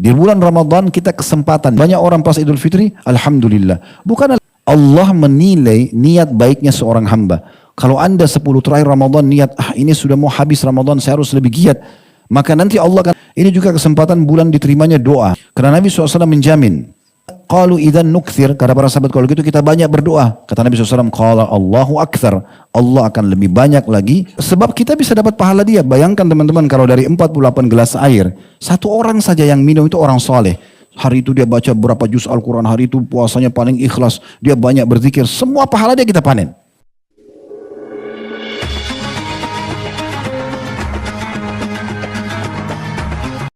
Di bulan Ramadan kita kesempatan. Banyak orang pas Idul Fitri, alhamdulillah. Bukan Allah menilai niat baiknya seorang hamba. Kalau anda 10 terakhir Ramadan niat, ini sudah mau habis Ramadan, saya harus lebih giat. Maka nanti Allah akan, ini juga kesempatan bulan diterimanya doa. Karena Nabi SAW menjamin. Qalu idzan nukthir, kata para sahabat, kalau gitu kita banyak berdoa. Kata Nabi SAW, qala Allahu akthar, Allah akan lebih banyak lagi. Sebab kita bisa dapat pahala dia. Bayangkan teman-teman, kalau dari 48 gelas air, satu orang saja yang minum itu orang soleh. Hari itu dia baca berapa juz Al-Quran, hari itu puasanya paling ikhlas, dia banyak berzikir, semua pahala dia kita panen.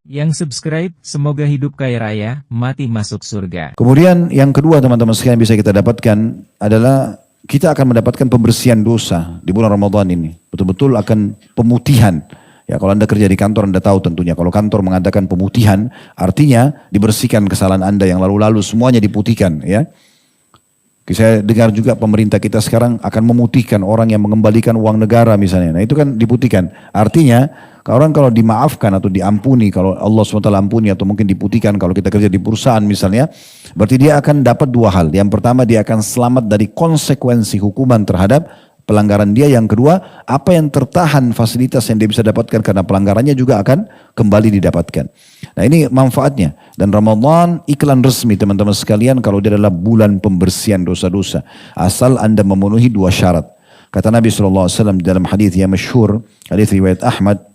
Yang subscribe, semoga hidup kaya raya, mati masuk surga. Kemudian yang kedua teman-teman sekalian bisa kita dapatkan adalah kita akan mendapatkan pembersihan dosa di bulan Ramadan ini. Betul-betul akan pemutihan. Ya, kalau anda kerja di kantor anda tahu tentunya. Kalau kantor mengadakan pemutihan, artinya dibersihkan kesalahan anda yang lalu-lalu, semuanya diputihkan. Ya. Saya dengar juga pemerintah kita sekarang akan memutihkan orang yang mengembalikan uang negara misalnya. Nah itu kan diputihkan. Artinya orang kalau dimaafkan atau diampuni, kalau Allah SWT ampuni atau mungkin diputihkan kalau kita kerja di perusahaan misalnya, berarti dia akan dapat dua hal. Yang pertama dia akan selamat dari konsekuensi hukuman terhadap pelanggaran dia. Yang kedua, apa yang tertahan fasilitas yang dia bisa dapatkan karena pelanggarannya juga akan kembali didapatkan. Nah ini manfaatnya. Dan Ramadan iklan resmi teman-teman sekalian kalau dia adalah bulan pembersihan dosa-dosa. Asal anda memenuhi dua syarat. Kata Nabi SAW dalam hadis yang masyhur, hadis riwayat Ahmad.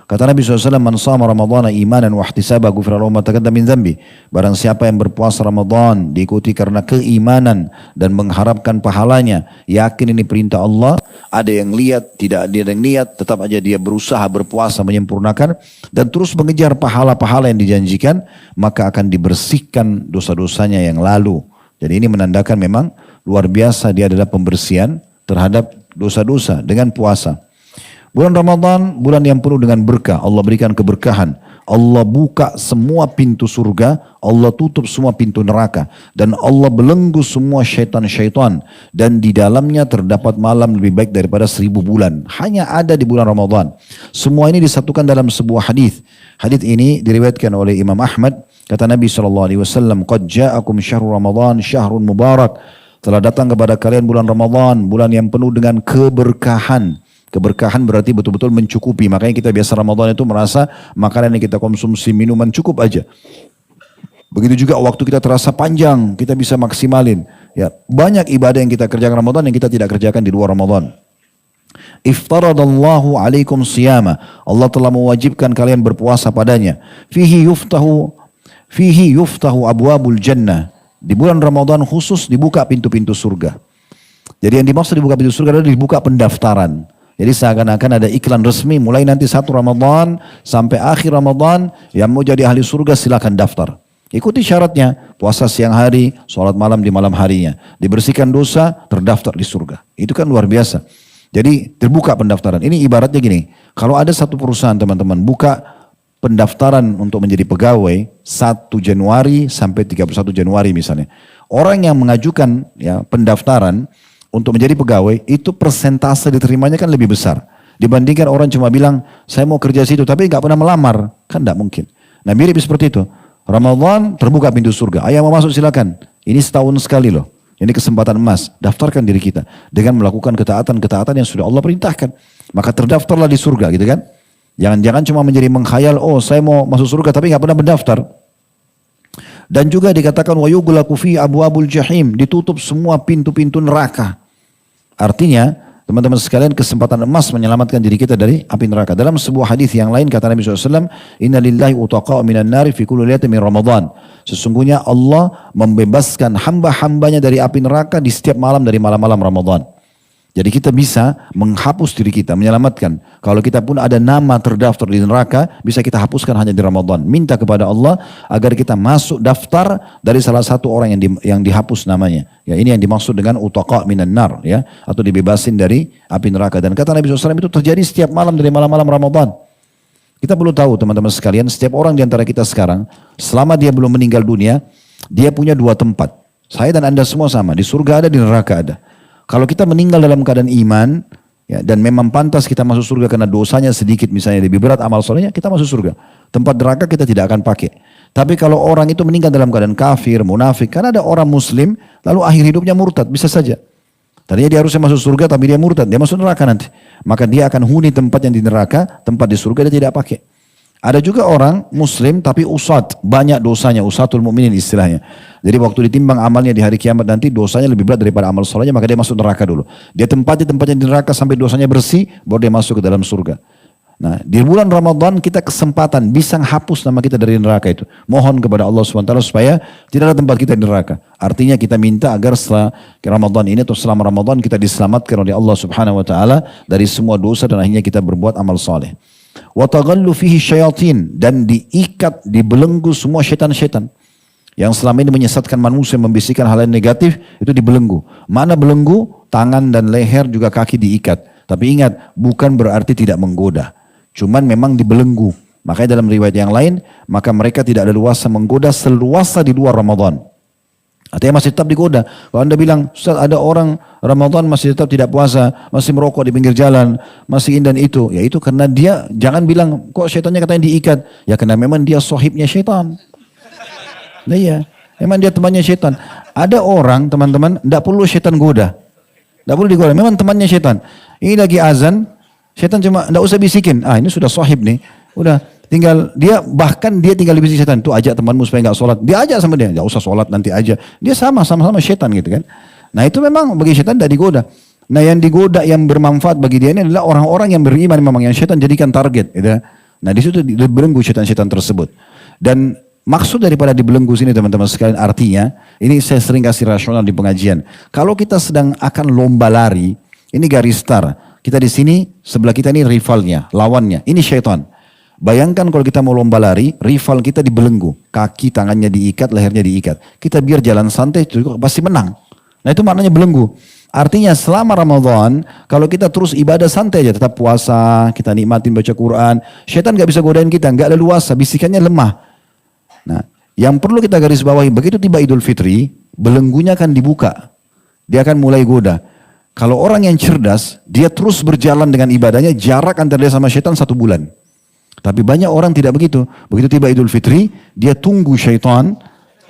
Kata Nabi SAW, man sama Ramadana imanan wa ihtisaba ghufira lahu ma taqaddama min dzambi. Barang siapa yang berpuasa Ramadan diikuti karena keimanan dan mengharapkan pahalanya, yakin ini perintah Allah, ada yang lihat, tidak ada yang lihat, tetap aja dia berusaha berpuasa menyempurnakan dan terus mengejar pahala-pahala yang dijanjikan, maka akan dibersihkan dosa-dosanya yang lalu. Jadi ini menandakan memang luar biasa dia adalah pembersihan terhadap dosa-dosa dengan puasa. Bulan Ramadan, bulan yang penuh dengan berkah. Allah berikan keberkahan. Allah buka semua pintu surga. Allah tutup semua pintu neraka. Dan Allah belenggu semua syaitan-syaitan. Dan di dalamnya terdapat malam lebih baik daripada 1000 bulan. Hanya ada di bulan Ramadan. Semua ini disatukan dalam sebuah hadis. Hadis ini diriwayatkan oleh Imam Ahmad. Kata Nabi SAW, Qad ja'akum syahrul Ramadan syahrun mubarak. Telah datang kepada kalian bulan Ramadan. Bulan yang penuh dengan keberkahan. Keberkahan berarti betul-betul mencukupi. Makanya kita biasa Ramadan itu merasa makanan yang kita konsumsi, minuman cukup aja. Begitu juga waktu kita terasa panjang, kita bisa maksimalin. Ya, banyak ibadah yang kita kerjakan Ramadan yang kita tidak kerjakan di luar Ramadan. Iftaradallahu alaikum siyama. Allah telah mewajibkan kalian berpuasa padanya. Fihi yuftahu abwabul jannah. Di bulan Ramadan khusus dibuka pintu-pintu surga. Jadi yang dimaksud dibuka pintu surga adalah dibuka pendaftaran. Jadi seakan-akan ada iklan resmi mulai nanti 1 Ramadan sampai akhir Ramadan, yang mau jadi ahli surga silakan daftar. Ikuti syaratnya, puasa siang hari, sholat malam di malam harinya. Dibersihkan dosa, terdaftar di surga. Itu kan luar biasa. Jadi terbuka pendaftaran. Ini ibaratnya gini, kalau ada satu perusahaan teman-teman buka pendaftaran untuk menjadi pegawai 1 Januari sampai 31 Januari misalnya. Orang yang mengajukan ya, pendaftaran untuk menjadi pegawai, itu persentase diterimanya kan lebih besar. Dibandingkan orang cuma bilang, saya mau kerja situ, tapi nggak pernah melamar. Kan tidak mungkin. Nah mirip seperti itu. Ramadan terbuka pintu surga. Ayah mau masuk silakan. Ini setahun sekali loh. Ini kesempatan emas. Daftarkan diri kita. Dengan melakukan ketaatan-ketaatan yang sudah Allah perintahkan. Maka terdaftarlah di surga gitu kan. Jangan-jangan cuma menjadi mengkhayal, oh saya mau masuk surga tapi nggak pernah mendaftar. Dan juga dikatakan, wa yughlaqu fi abwabul jahim. Ditutup semua pintu-pintu neraka. Artinya, teman-teman sekalian kesempatan emas menyelamatkan diri kita dari api neraka. Dalam sebuah hadis yang lain kata Nabi SAW, Inna lillahi utaqa minan nari fi kulli lailatin min Ramadan. Sesungguhnya Allah membebaskan hamba-hambanya dari api neraka di setiap malam dari malam-malam Ramadan. Jadi kita bisa menghapus diri kita, menyelamatkan. Kalau kita pun ada nama terdaftar di neraka, bisa kita hapuskan hanya di Ramadan. Minta kepada Allah agar kita masuk daftar dari salah satu orang yang dihapus namanya. Ya, ini yang dimaksud dengan utaqa minan nar, ya, atau dibebasin dari api neraka. Dan kata Nabi SAW itu terjadi setiap malam dari malam-malam Ramadan. Kita perlu tahu teman-teman sekalian, setiap orang di antara kita sekarang, selama dia belum meninggal dunia, dia punya 2 tempat. Saya dan Anda semua sama, di surga ada, di neraka ada. Kalau kita meninggal dalam keadaan iman, Ya, dan memang pantas kita masuk surga karena dosanya sedikit, misalnya lebih berat amal solehnya, kita masuk surga. Tempat neraka kita tidak akan pakai. Tapi kalau orang itu meninggal dalam keadaan kafir, munafik, karena ada orang muslim, lalu akhir hidupnya murtad, bisa saja. Tadinya dia harusnya masuk surga, tapi dia murtad, dia masuk neraka nanti. Maka dia akan huni tempat yang di neraka, tempat di surga dia tidak pakai. Ada juga orang muslim tapi usat, banyak dosanya, usatul mukminin istilahnya. Jadi waktu ditimbang amalnya di hari kiamat nanti dosanya lebih berat daripada amal solehnya, maka dia masuk neraka dulu. Dia tempati tempatnya di neraka sampai dosanya bersih, baru dia masuk ke dalam surga. Nah, di bulan Ramadan kita kesempatan bisa hapus nama kita dari neraka itu. Mohon kepada Allah SWT supaya tidak ada tempat kita di neraka. Artinya kita minta agar setelah Ramadan ini atau selama Ramadan kita diselamatkan oleh Allah Subhanahu wa taala dari semua dosa dan akhirnya kita berbuat amal soleh. Wa taghallu fihi syayatin, dan diikat, dibelenggu semua syaitan-syaitan yang selama ini menyesatkan manusia, membisikkan hal yang negatif, itu dibelenggu. Mana belenggu? Tangan dan leher juga kaki diikat. Tapi ingat, bukan berarti tidak menggoda. Cuman memang dibelenggu. Makanya dalam riwayat yang lain, maka mereka tidak ada luasa menggoda seluasa di luar Ramadan. Artinya masih tetap digoda. Kalau anda bilang, Ustaz, ada orang Ramadan masih tetap tidak puasa, masih merokok di pinggir jalan, masih ini dan itu. Ya itu karena dia, jangan bilang, kok syaitannya katanya diikat. Ya karena memang dia sohibnya syaitan. Nah iya, memang dia temannya syaitan. Ada orang, teman-teman, tidak perlu syaitan goda. Tidak perlu digoda, memang temannya syaitan. Ini lagi azan, syaitan cuma, tidak usah bisikin. Ah ini sudah sohib nih, udah. Tinggal dia, bahkan dia tinggal di setan. Tuh ajak temanmu supaya nggak sholat. Dia ajak sama dia. Nggak usah sholat nanti aja. Dia sama-sama setan gitu kan. Nah itu memang bagi setan tidak digoda. Nah yang digoda yang bermanfaat bagi dia ini adalah orang-orang yang beriman memang yang setan jadikan target. Gitu. Nah di situ dibelenggu setan-setan tersebut. Dan maksud daripada dibelenggu sini teman-teman sekalian artinya, ini saya sering kasih rasional di pengajian. Kalau kita sedang akan lomba lari, ini garis start. Kita di sini, sebelah kita ini rivalnya, lawannya. Ini syaitan. Bayangkan kalau kita mau lomba lari, rival kita dibelenggu. Kaki, tangannya diikat, lehernya diikat. Kita biar jalan santai, pasti menang. Nah itu maknanya belenggu. Artinya selama Ramadan, kalau kita terus ibadah santai aja, tetap puasa, kita nikmatin baca Quran, syaitan gak bisa godain kita, gak ada luasa, bisikannya lemah. Nah, yang perlu kita garis bawahi, begitu tiba Idul Fitri, belenggunya akan dibuka. Dia akan mulai goda. Kalau orang yang cerdas, dia terus berjalan dengan ibadahnya, jarak antara dia sama syaitan 1 bulan. Tapi banyak orang tidak begitu. Begitu tiba Idul Fitri, dia tunggu syaitan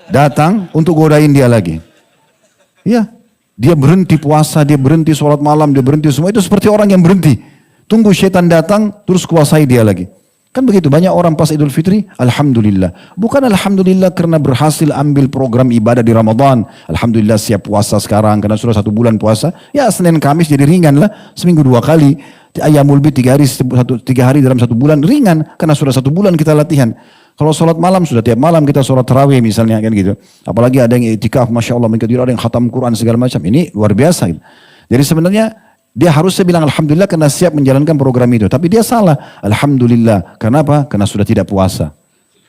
datang untuk godain dia lagi. Ya, dia berhenti puasa, dia berhenti sholat malam, dia berhenti semua. Itu seperti orang yang berhenti. Tunggu syaitan datang, terus kuasai dia lagi. Kan begitu, banyak orang pas Idul Fitri, Alhamdulillah. Bukan Alhamdulillah karena berhasil ambil program ibadah di Ramadan. Alhamdulillah siap puasa sekarang, karena sudah 1 bulan puasa. Ya Senin Kamis jadi ringan lah, seminggu 2 kali. Ayamul Bid 3 hari dalam 1 bulan, ringan. Karena sudah 1 bulan kita latihan. Kalau sholat malam, sudah tiap malam kita sholat tarawih misalnya kan gitu. Apalagi ada yang itikaf, Masya Allah, ada yang khatam Quran segala macam. Ini luar biasa gitu. Jadi sebenarnya, dia harusnya bilang Alhamdulillah karena siap menjalankan program itu. Tapi dia salah. Alhamdulillah. Kenapa? Karena sudah tidak puasa.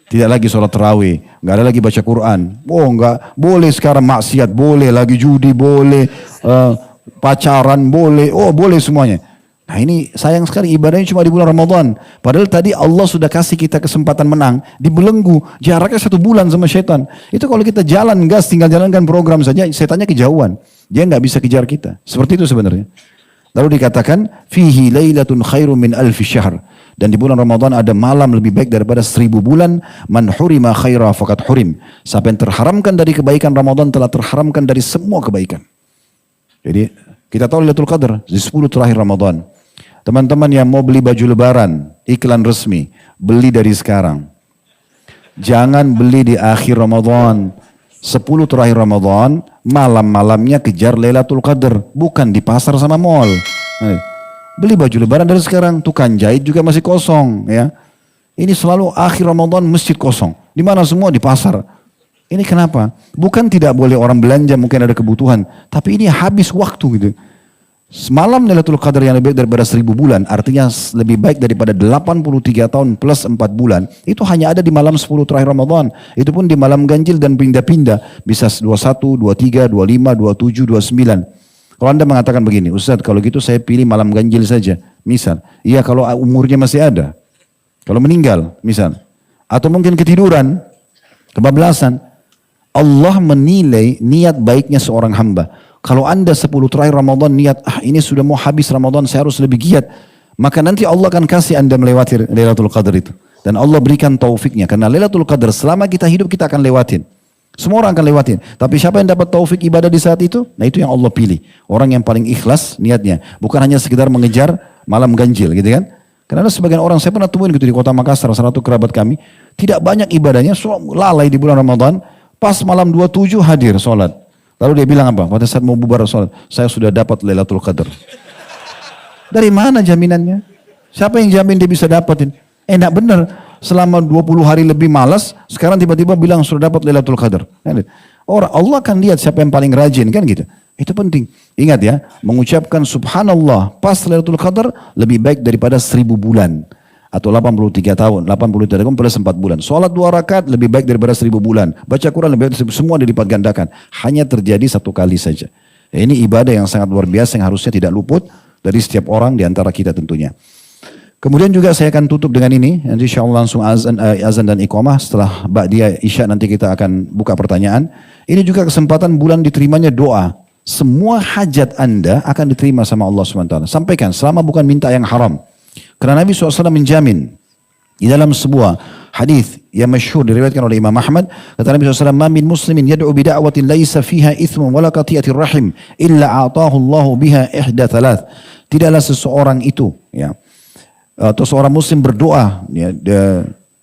Tidak lagi sholat tarawih. Nggak ada lagi baca Quran. Oh nggak. Boleh sekarang maksiat. Boleh. Lagi judi. Boleh. Pacaran. Boleh. Oh boleh semuanya. Nah ini sayang sekali ibadahnya cuma di bulan Ramadan. Padahal tadi Allah sudah kasih kita kesempatan menang. Dibelenggu. Jaraknya 1 bulan sama syaitan. Itu kalau kita jalan gas tinggal jalankan program saja. Setannya kejauhan. Dia nggak bisa kejar kita. Seperti itu sebenarnya. Lalu dikatakan, fihi lailatun khairum min alfi syahr. Dan di bulan Ramadan ada malam lebih baik daripada 1000 bulan. Man hurima khaira faqad hurim. Siapa yang terharamkan dari kebaikan Ramadan telah terharamkan dari semua kebaikan. Jadi kita tahu Lailatul Qadar di 10 terakhir Ramadan. Teman-teman yang mau beli baju lebaran, iklan resmi, beli dari sekarang. Jangan beli di akhir Ramadan. 10 terakhir Ramadan, malam-malamnya kejar Lailatul Qadar, bukan di pasar sama mall. Beli baju lebaran dari sekarang, tukang jahit juga masih kosong ya. Ini selalu akhir Ramadan masjid kosong. Di mana semua? Di pasar. Ini kenapa? Bukan tidak boleh orang belanja, mungkin ada kebutuhan, tapi ini habis waktu gitu. Semalam Lailatul Qadar yang lebih baik daripada 1000 bulan, artinya lebih baik daripada 83 tahun plus 4 bulan, itu hanya ada di malam 10 terakhir Ramadan. Itu pun di malam ganjil dan pindah-pindah, bisa 21, 23, 25, 27, 29. Kalau Anda mengatakan begini, Ustaz kalau gitu saya pilih malam ganjil saja, misal, iya kalau umurnya masih ada, kalau meninggal, misal, atau mungkin ketiduran, kebablasan, Allah menilai niat baiknya seorang hamba. Kalau Anda 10 terakhir Ramadan niat, ini sudah mau habis Ramadan, saya harus lebih giat. Maka nanti Allah akan kasih Anda melewati Lailatul Qadar itu. Dan Allah berikan taufiknya. Karena Lailatul Qadar selama kita hidup kita akan lewatin. Semua orang akan lewatin. Tapi siapa yang dapat taufik ibadah di saat itu? Nah itu yang Allah pilih. Orang yang paling ikhlas niatnya. Bukan hanya sekedar mengejar malam ganjil gitu kan. Karena ada sebagian orang, saya pernah temuin gitu di kota Makassar, salah satu kerabat kami. Tidak banyak ibadahnya, lalai di bulan Ramadan. Pas malam 27 hadir sholat. Lalu dia bilang apa? Pada saat mau bubar sholat, saya sudah dapat Lailatul Qadar. Dari mana jaminannya? Siapa yang jamin dia bisa dapatin? Enggak benar. Selama 20 hari lebih malas, sekarang tiba-tiba bilang sudah dapat Lailatul Qadar. Orang Allah akan lihat siapa yang paling rajin kan gitu. Itu penting. Ingat ya, mengucapkan subhanallah pas Lailatul Qadar lebih baik daripada 1000 bulan. Atau 83 tahun, 83 tahun plus 4 bulan. Sholat 2 rakaat lebih baik daripada 1000 bulan. Baca Quran lebih baik, semua dilipat gandakan. Hanya terjadi 1 kali saja. Ini ibadah yang sangat luar biasa yang harusnya tidak luput dari setiap orang di antara kita tentunya. Kemudian juga saya akan tutup dengan ini. Nanti insya Allah langsung azan dan iqamah. Setelah ba'diyah isya nanti kita akan buka pertanyaan. Ini juga kesempatan bulan diterimanya doa. Semua hajat Anda akan diterima sama Allah SWT. Sampaikan selama bukan minta yang haram. Karena Nabi SAW menjamin. Di dalam sebuah hadis yang masyhur diriwayatkan oleh Imam Ahmad. Kata Nabi SAW, "Ma min muslimin yad'u bida'watin laisa fiha ithmun wala qati'atir rahim. Illa a'tahu Allahu biha ihda thalath." Tidaklah seseorang itu, ya, atau seorang muslim berdoa ya,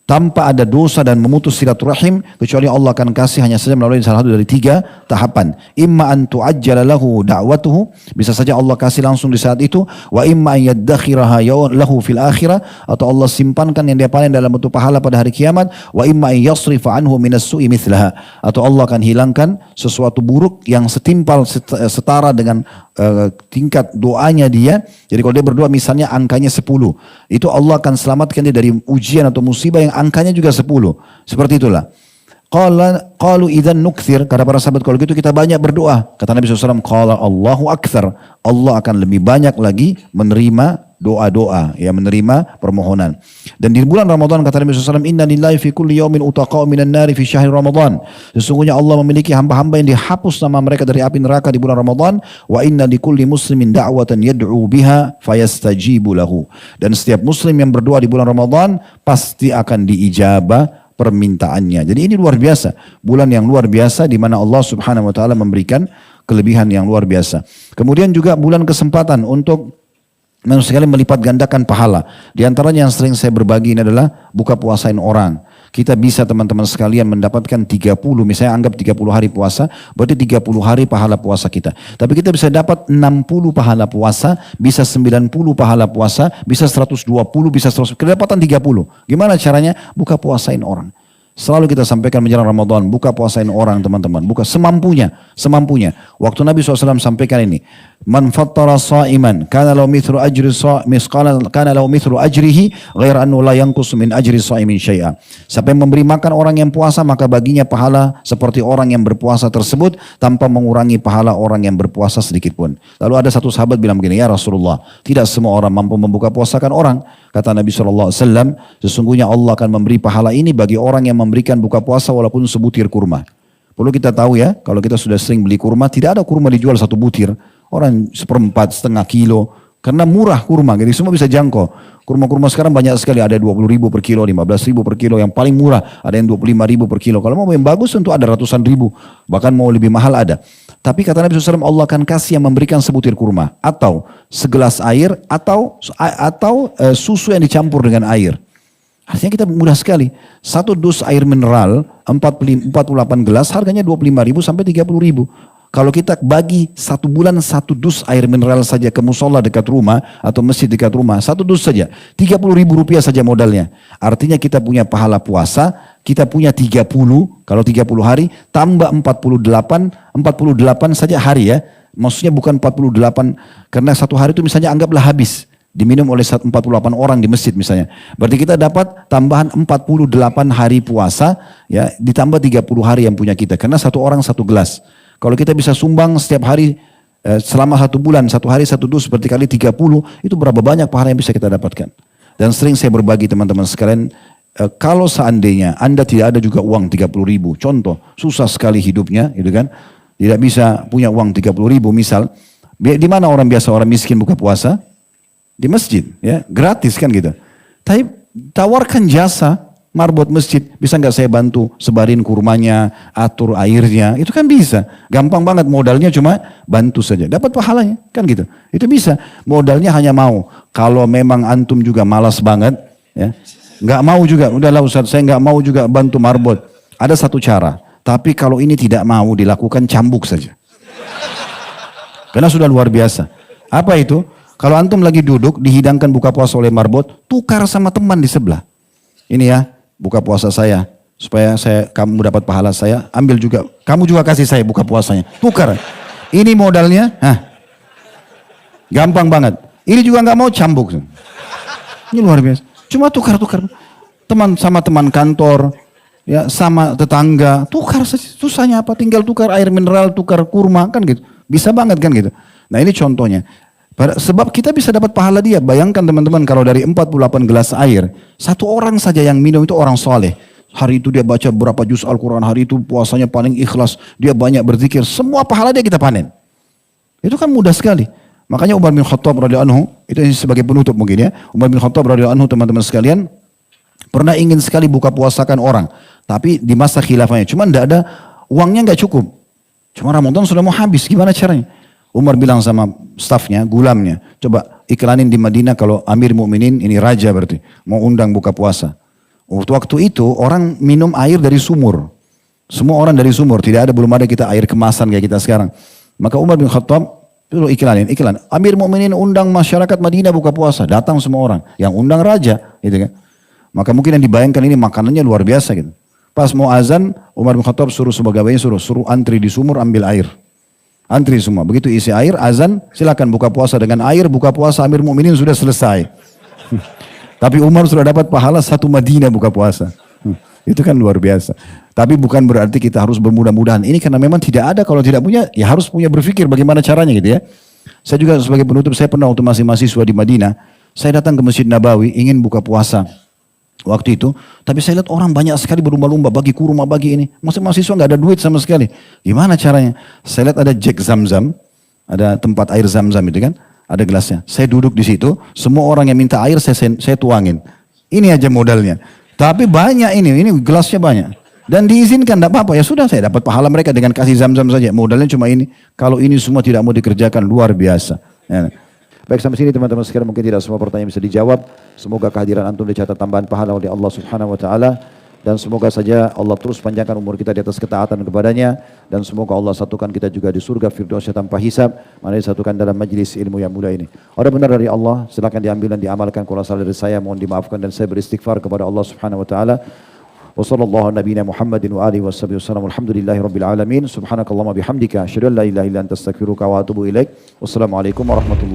tanpa ada dosa dan memutus silaturahim, kecuali Allah akan kasih hanya saja melalui salah satu dari 3 tahapan. Imma an tu'ajjala lahu da'watuhu, bisa saja Allah kasih langsung di saat itu, wa imma an yaddakhiraha lahu fil akhirah, atau Allah simpankan yang dia panen dalam bentuk pahala pada hari kiamat, wa imma an yasrifa anhu minas su'i mithlaha, atau Allah akan hilangkan sesuatu buruk yang setimpal setara dengan tingkat doanya dia. Jadi kalau dia berdoa misalnya angkanya 10, itu Allah akan selamatkan dia dari ujian atau musibah yang angkanya juga 10. Seperti itulah. Qalu idzan nukthir, kata para sahabat, kalau gitu kita banyak berdoa. Kata Nabi SAW, qala Allahu aktsar, Allah akan lebih banyak lagi menerima doa-doa, ya, menerima permohonan. Dan di bulan Ramadan kata Nabi SAW, inna lillahi fi kulli yawmin utaqa'u minan nari fi syahri Ramadan. Sesungguhnya Allah memiliki hamba-hamba yang dihapus nama mereka dari api neraka di bulan Ramadan. Wa inna likulli muslimin da'watan yad'u biha fayastajibu lahu. Dan setiap muslim yang berdoa di bulan Ramadan pasti akan diijabah permintaannya. Jadi ini luar biasa. Bulan yang luar biasa di mana Allah Subhanahu wa taala memberikan kelebihan yang luar biasa. Kemudian juga bulan kesempatan untuk sekali melipat gandakan pahala. Di antaranya yang sering saya berbagi ini adalah buka puasain orang. Kita bisa teman-teman sekalian mendapatkan 30, misalnya anggap 30 hari puasa, berarti 30 hari pahala puasa kita. Tapi kita bisa dapat 60 pahala puasa, bisa 90 pahala puasa, bisa 120, bisa 100, kedapatan 30. Gimana caranya? Buka puasain orang. Selalu kita sampaikan menjelang Ramadan, buka puasain orang teman-teman, buka semampunya. Waktu Nabi SAW sampaikan ini, man fattara sa'iman, kana lahu mithlu ajri kana lahu mithlu ajrihi, ghair annu la yanqus min ajri sa'imin syai'a. Siapa yang memberi makan orang yang puasa, maka baginya pahala seperti orang yang berpuasa tersebut, tanpa mengurangi pahala orang yang berpuasa sedikit pun. Lalu ada satu sahabat bilang begini, ya Rasulullah, tidak semua orang mampu membuka puasakan orang. Kata Nabi SAW, sesungguhnya Allah akan memberi pahala ini bagi orang yang memberikan buka puasa walaupun sebutir kurma. Perlu kita tahu ya, kalau kita sudah sering beli kurma, tidak ada kurma dijual 1 butir. Orang 1/4, setengah kilo. Karena murah kurma, jadi semua bisa jangkau. Kurma-kurma sekarang banyak sekali, ada 20.000 per kilo, 15.000 per kilo. Yang paling murah, ada yang 25.000 per kilo. Kalau mau yang bagus tentu ada ratusan ribu. Bahkan mau lebih mahal ada. Tapi kata Nabi SAW, Allah akan kasih yang memberikan sebutir kurma. Atau segelas air, atau susu yang dicampur dengan air. Artinya kita mudah sekali. 1 dus air mineral, 48 gelas, harganya 25.000 sampai 30.000. Kalau kita bagi 1 bulan 1 dus air mineral saja ke musola dekat rumah atau masjid dekat rumah, 1 dus saja, 30.000 rupiah saja modalnya. Artinya kita punya pahala puasa, kita punya 30, kalau 30 hari, tambah 48 saja hari ya. Maksudnya bukan 48, karena 1 hari itu misalnya anggaplah habis. Diminum oleh 48 orang di masjid misalnya. Berarti kita dapat tambahan 48 hari puasa, ya, ditambah 30 hari yang punya kita. Karena 1 orang 1 gelas. Kalau kita bisa sumbang setiap hari selama 1 bulan, 1 hari 1 dus seperti kali 30, itu berapa banyak pahala yang bisa kita dapatkan. Dan sering saya berbagi teman-teman sekalian, kalau seandainya Anda tidak ada juga uang 30.000, contoh, susah sekali hidupnya, gitu kan. tidak bisa punya uang 30 ribu misal, di mana orang biasa, orang miskin buka puasa? Di masjid, ya gratis kan gitu. Tapi tawarkan jasa marbot masjid, bisa nggak saya bantu sebarin kurmanya, atur airnya, itu kan bisa. Gampang banget, modalnya cuma bantu saja, dapat pahalanya, kan gitu. Itu bisa, modalnya hanya mau. Kalau memang antum juga malas banget, ya nggak mau juga, udahlah Ustaz, saya nggak mau juga bantu marbot. Ada satu cara, tapi kalau ini tidak mau dilakukan, cambuk saja. Karena sudah luar biasa. Apa itu? Kalau antum lagi duduk, dihidangkan buka puasa oleh marbot, tukar sama teman di sebelah. Ini ya, buka puasa saya, supaya kamu dapat pahala saya, ambil juga, kamu juga kasih saya buka puasanya. Tukar. Ini modalnya, gampang banget. Ini juga nggak mau, cambuk. Ini luar biasa. Cuma tukar-tukar. Teman sama teman kantor, ya sama tetangga, tukar saja. Susahnya apa? Tinggal tukar air mineral, tukar kurma, kan gitu. Bisa banget kan gitu. Nah ini contohnya. Sebab kita bisa dapat pahala dia. Bayangkan teman-teman, kalau dari 48 gelas air, satu orang saja yang minum itu orang soleh. Hari itu dia baca berapa juz Al-Quran, hari itu puasanya paling ikhlas, dia banyak berzikir, semua pahala dia kita panen. Itu kan mudah sekali. Makanya Umar bin Khattab radhiyallahu anhu, itu sebagai penutup mungkin ya. Umar bin Khattab radhiyallahu anhu, teman-teman sekalian, pernah ingin sekali buka puasakan orang. Tapi di masa khilafahnya, cuman tidak ada, uangnya nggak cukup. Cuma Ramadan sudah mau habis, gimana caranya? Umar bilang sama stafnya, gulamnya, coba iklanin di Madinah kalau Amir Mukminin, ini raja berarti, mau undang buka puasa. Waktu itu orang minum air dari sumur. Semua orang dari sumur, belum ada kita air kemasan kayak kita sekarang. Maka Umar bin Khattab itu iklan. Amir Mukminin undang masyarakat Madinah buka puasa, datang semua orang. Yang undang raja, gitu kan. Maka mungkin yang dibayangkan ini makanannya luar biasa gitu. Pas mau azan, Umar bin Khattab suruh sebagainya, suruh antri di sumur ambil air. Antri semua. Begitu isi air, azan, silakan buka puasa dengan air, buka puasa Amir Mukminin sudah selesai. Tapi Umar sudah dapat pahala satu Madinah buka puasa. Itu kan luar biasa. Tapi bukan berarti kita harus bermudah-mudahan. Ini karena memang tidak ada, kalau tidak punya, ya harus punya berpikir bagaimana caranya gitu ya. Saya juga sebagai penutup, saya pernah waktu masih mahasiswa di Madinah, saya datang ke Masjid Nabawi, ingin buka puasa. Waktu itu, tapi saya lihat orang banyak sekali berlumba-lumba, bagi kurma, bagi ini. Masih mahasiswa nggak ada duit sama sekali. Gimana caranya? Saya lihat ada Jack Zamzam, ada tempat air Zamzam itu kan, ada gelasnya. Saya duduk di situ, semua orang yang minta air saya tuangin. Ini aja modalnya. Tapi banyak ini gelasnya banyak. Dan diizinkan, tidak apa-apa. Ya sudah, saya dapat pahala mereka dengan kasih Zamzam saja. Modalnya cuma ini. Kalau ini semua tidak mau dikerjakan, luar biasa. Ya. Baik, sampai sini teman-teman sekalian, mungkin tidak semua pertanyaan bisa dijawab. Semoga kehadiran antum dicatat tambahan pahala oleh Allah Subhanahu wa taala, dan semoga saja Allah terus panjangkan umur kita di atas ketaatan kepadanya, dan semoga Allah satukan kita juga di surga firdausnya tanpa hisab, mana disatukan dalam majlis ilmu yang mulia ini. Ada benar dari Allah, silakan diambil dan diamalkan. Kalau salah dari saya, mohon dimaafkan, dan saya beristighfar kepada Allah Subhanahu wa taala. Wa sallallahu nabiyana Muhammadin wa alihi wasallam. Alhamdulillahi rabbil alamin. Subhanakallahumma bihamdika asyhadu an la ilaha illa anta astaghfiruka wa atubu ilaik. Wassalamualaikum warahmatullahi